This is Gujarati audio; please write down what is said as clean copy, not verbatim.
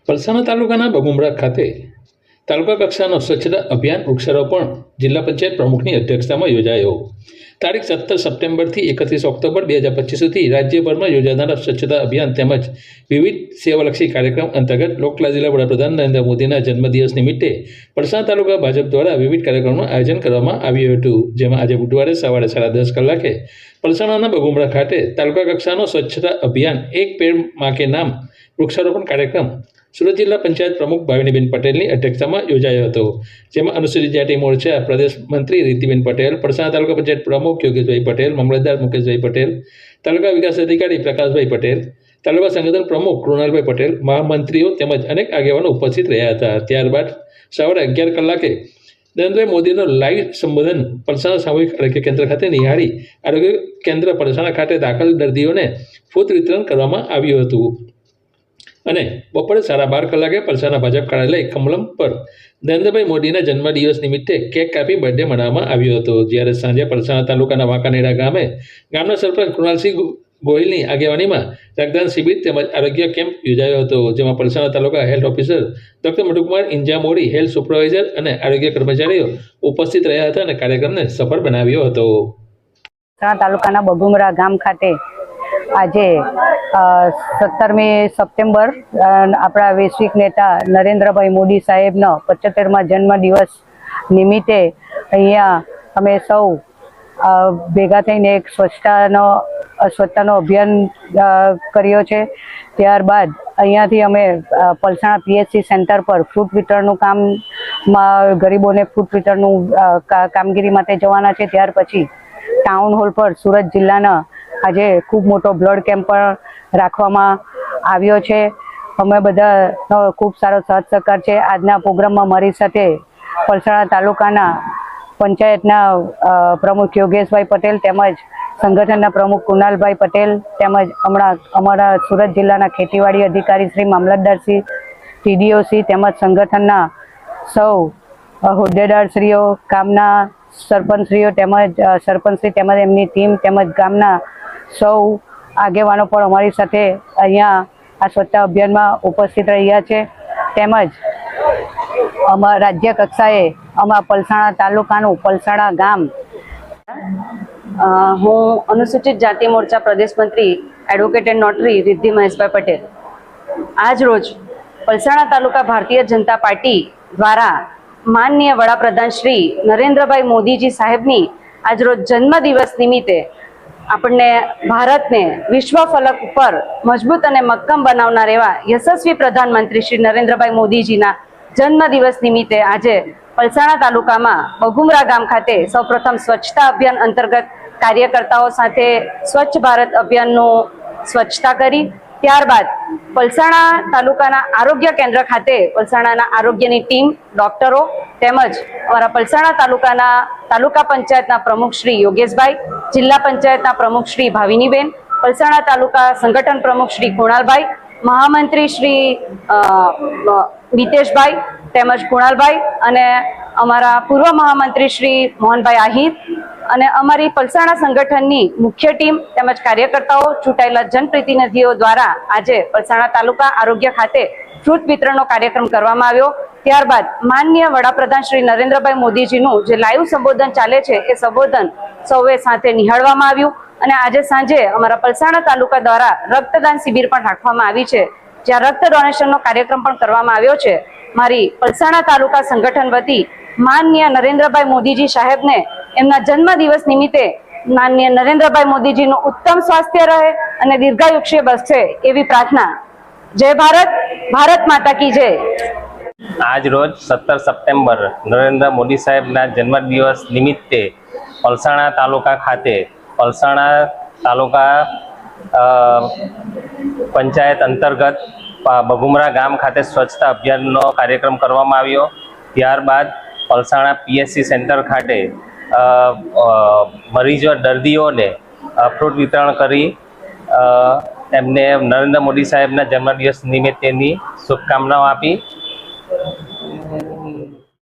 પલસાણા તાલુકાના બગુમરા ખાતે તાલુકા કક્ષાનો સ્વચ્છતા અભિયાન વૃક્ષારોપણ જિલ્લા પંચાયત પ્રમુખની અધ્યક્ષતામાં યોજાયો. તારીખ 17 સપ્ટેમ્બરથી 31 ઓક્ટોબર 2025 સુધી રાજ્યભરમાં યોજાનારા સ્વચ્છતા અભિયાન તેમજ વિવિધ સેવાલક્ષી કાર્યક્રમ અંતર્ગત લોકલા જિલ્લા વડાપ્રધાન નરેન્દ્ર મોદીના જન્મદિવસ નિમિત્તે પલસાણા તાલુકા ભાજપ દ્વારા વિવિધ કાર્યક્રમોનું આયોજન કરવામાં આવ્યું હતું. જેમાં આજે બુધવારે સવારે 10:30 કલાકે પલસાણાના બગુમરા ખાતે તાલુકા કક્ષાનો સ્વચ્છતા અભિયાન એક પેડ માં કે નામ વૃક્ષારોપણ કાર્યક્રમ સુરત જિલ્લા પંચાયત પ્રમુખ ભાવિનીબેન પટેલની અધ્યક્ષતામાં યોજાયો હતો. જેમાં અનુસૂચિત જાતિ મોરચા પ્રદેશ મંત્રી રીતિબેન પટેલ, પલસાણા તાલુકા પંચાયત પ્રમુખ યોગેશભાઈ પટેલ, મામલતદાર મુકેશભાઈ પટેલ, તાલુકા વિકાસ અધિકારી પ્રકાશભાઈ પટેલ, તાલુકા સંગઠન પ્રમુખ કૃણાલભાઈ પટેલ, મહામંત્રીઓ તેમજ અનેક આગેવાનો ઉપસ્થિત રહ્યા હતા. ત્યારબાદ સવારે 11 કલાકે નરેન્દ્રભાઈ મોદીનો લાઈવ સંબોધન પલસાણા સામૂહિક આરોગ્ય કેન્દ્ર ખાતે નિહાળી આરોગ્ય કેન્દ્ર પલસાણા ખાતે દાખલ દર્દીઓને ફૂડ વિતરણ કરવામાં આવ્યું હતું. અને બપોરે 12:30 કલાકે પલસાણા ભાજપ કાર્યાલય કમલમ પર નરેન્દ્રભાઈ મોદીના જન્મદિવસ નિમિત્તે કેક કાપી બર્થડે મનાવવામાં આવ્યો હતો. જ્યારે સાંજે પલસાણા તાલુકાના વાંકાનેડા ગામે ગામના સરપંચ કૃણાલસિંહ ગોહિલની આગેવાનીમાં રક્તદાન શિબિર તેમજ આરોગ્ય કેમ્પ યોજાયો હતો. જેમાં Palsana taluka health officer doctor Madhukumar Injamori, health supervisor અને આરોગ્ય કર્મચારીઓ ઉપસ્થિત રહ્યા હતા અને કાર્યક્રમને સફળ બનાવ્યો હતો. તાલુકાના બગુમરા ગામ ખાતે આજે 17મી સપ્ટેમ્બર આપણા વૈશ્વિક નેતા નરેન્દ્રભાઈ મોદી સાહેબનો 75મા જન્મદિવસ નિમિત્તે અહીંયા અમે સૌ ભેગા થઈને એક સ્વચ્છતાનો અભિયાન કર્યો છે. ત્યારબાદ અહીંયાથી અમે પલસાણા PHC સેન્ટર પર ફ્રૂટ વિતરણનું કામમાં ગરીબોને ફ્રૂટ વિતરણનું કામગીરી માટે જવાના છે. ત્યાર પછી ટાઉન હોલ પર સુરત જિલ્લાના આજે ખૂબ મોટો બ્લડ કેમ્પ પણ રાખવામાં આવ્યો છે. અમે બધાનો ખૂબ સારો સાથ સહકાર છે. આજના પ્રોગ્રામમાં મારી સાથે પલસાણા તાલુકાના પંચાયતના પ્રમુખ યોગેશભાઈ પટેલ તેમજ સંગઠનના પ્રમુખ કુનાલભાઈ પટેલ તેમજ હમણાં અમારા સુરત જિલ્લાના ખેતીવાડી અધિકારી શ્રી, મામલતદારશ્રી, TDOશ્રી તેમજ સંગઠનના સૌ હોદ્દેદારશ્રીઓ, ગામના સરપંચશ્રીઓ તેમજ એમની ટીમ તેમજ ગામના સૌ આગેવાનો પણ અમારી સાથે અહીંયા આ સ્વચ્છતા અભિયાનમાં ઉપસ્થિત રહ્યા છે. તેમજ અમારા રાજ્ય કક્ષાએ અમારા પલસાણા તાલુકાનું પલસાણા ગામ હું અનુસૂચિત જાતિ મોરચા પ્રદેશ મંત્રી એડવોકેટ એન્ડ નોટરી રિદ્ધિ મહેશભાઈ પટેલ આજ રોજ પલસાણા તાલુકા ભારતીય જનતા પાર્ટી દ્વારા માનનીય વડાપ્રધાન શ્રી નરેન્દ્રભાઈ મોદીજી સાહેબની આજરોજ જન્મદિવસ નિમિત્તે આપણને ભારતને વિશ્વ ફલક ઉપર મજબૂત અને મક્કમ બનાવનાર એવા યશસ્વી પ્રધાનમંત્રી શ્રી નરેન્દ્રભાઈ મોદીજીના જન્મદિવસ નિમિત્તે આજે પલસાણા તાલુકામાં બગુમરા ગામ ખાતે સૌપ્રથમ સ્વચ્છતા અભિયાન અંતર્ગત કાર્યકર્તાઓ સાથે સ્વચ્છ ભારત અભિયાનનું સ્વચ્છતા કરી. ત્યારબાદ પલસાણા તાલુકાના આરોગ્ય કેન્દ્ર ખાતે પલસાણાના આરોગ્યની ટીમ, ડોક્ટરો તેમજ અમારા પલસાણા તાલુકાના તાલુકા પંચાયતના પ્રમુખ શ્રી યોગેશભાઈ, જિલ્લા પંચાયતના પ્રમુખ શ્રી ભાવિનીબેન, પલસાણા તાલુકા સંગઠન પ્રમુખ શ્રી કુણાલભાઈ, મહામંત્રી શ્રી મિતેશભાઈ તેમજ કુણાલભાઈ અને અમારા પૂર્વ મહામંત્રી શ્રી મોહનભાઈ આહિર અને અમારી પલસાણા સંગઠનની મુખ્ય ટીમ તેમજ કાર્યકર્તાઓ, ચૂંટાયેલા જનપ્રતિનિધિઓ દ્વારા આજે પલસાણા તાલુકા આરોગ્ય ખાતે ફ્રૂટ વિતરણનો કાર્યક્રમ કરવામાં આવ્યો. ત્યારબાદ માનનીય વડાપ્રધાન શ્રી નરેન્દ્રભાઈ મોદીજીનું જે લાઈવ સંબોધન ચાલે છે એ સંબોધન સૌએ સાથે નિહાળવામાં આવ્યું અને આજે સાંજે અમારા પલસાણા તાલુકા દ્વારા રક્તદાન શિબિર પણ રાખવામાં આવી છે, જ્યાં રક્ત ડોનેશનનો કાર્યક્રમ પણ કરવામાં આવ્યો છે. મારી પલસાણા તાલુકા સંગઠન વતી માનનીય નરેન્દ્રભાઈ મોદીજી સાહેબને એમના જન્મદિવસ નિમિત્તે માનનીય નરેન્દ્રભાઈ મોદીજીનું ઉત્તમ સ્વાસ્થ્ય રહે અને દીર્ઘાયુષ્ય બસે એવી પ્રાર્થના. જય ભારત, ભારત માતા કી જય. આજ રોજ 17 સપ્ટેમ્બર નરેન્દ્ર મોદી સાહેબના જન્મદિવસ નિમિત્તે પલસાણા તાલુકા ખાતે પલસાણા તાલુકા પંચાયત અંતર્ગત બગુમરા ગામ ખાતે સ્વચ્છતા અભિયાનનો કાર્યક્રમ કરવામાં આવ્યો. ત્યારબાદ પલસાણા PHC સેન્ટર ખાતે મરીજો દર્દીઓને ફ્રૂટ વિતરણ કરી એમને નરેન્દ્ર મોદી સાહેબના જન્મદિવસ નિમિત્તેની શુભકામનાઓ આપી.